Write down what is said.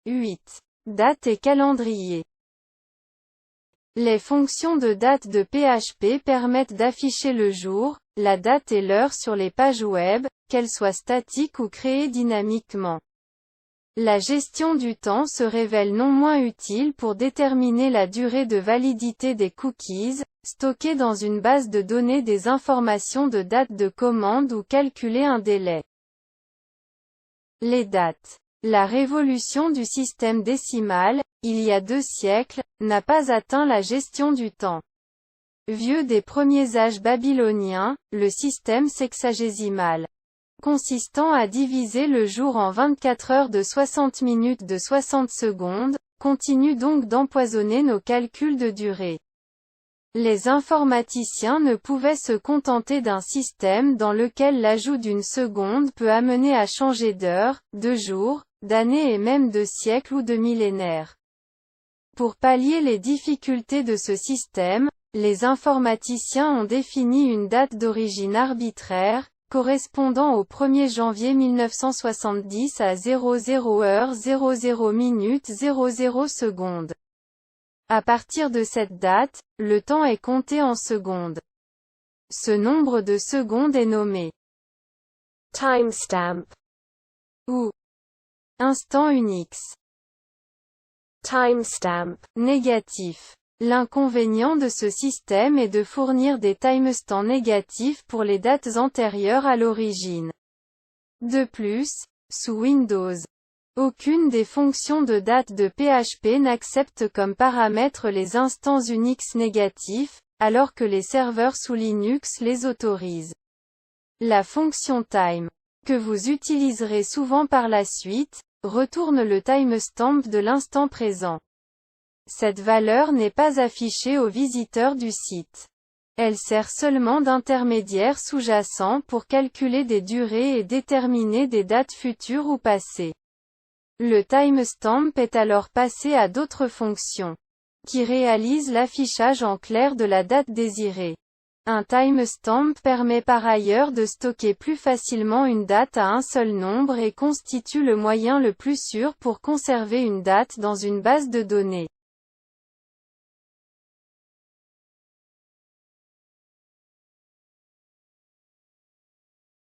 8. Date et calendrier. Les fonctions de date de PHP permettent d'afficher le jour, la date et l'heure sur les pages web, qu'elles soient statiques ou créées dynamiquement. La gestion du temps se révèle non moins utile pour déterminer la durée de validité des cookies, stocker dans une base de données des informations de date de commande ou calculer un délai. Les dates. La révolution du système décimal, il y a 2 siècles, n'a pas atteint la gestion du temps. Vieux des premiers âges babyloniens, le système sexagésimal, consistant à diviser le jour en 24 heures de 60 minutes de 60 secondes, continue donc d'empoisonner nos calculs de durée. Les informaticiens ne pouvaient se contenter d'un système dans lequel l'ajout d'une seconde peut amener à changer d'heure, de jour, d'année et même de siècle ou de millénaire. Pour pallier les difficultés de ce système, les informaticiens ont défini une date d'origine arbitraire, correspondant au 1er janvier 1970 à 00h 00 minutes 00 secondes. À partir de cette date, le temps est compté en secondes. Ce nombre de secondes est nommé timestamp ou instant unix. Timestamp négatif. L'inconvénient de ce système est de fournir des timestamps négatifs pour les dates antérieures à l'origine. De plus, sous Windows, aucune des fonctions de date de PHP n'accepte comme paramètre les instants Unix négatifs, alors que les serveurs sous Linux les autorisent. La fonction time, que vous utiliserez souvent par la suite, retourne le timestamp de l'instant présent. Cette valeur n'est pas affichée aux visiteurs du site. Elle sert seulement d'intermédiaire sous-jacent pour calculer des durées et déterminer des dates futures ou passées. Le timestamp est alors passé à d'autres fonctions, qui réalisent l'affichage en clair de la date désirée. Un timestamp permet par ailleurs de stocker plus facilement une date à un seul nombre et constitue le moyen le plus sûr pour conserver une date dans une base de données.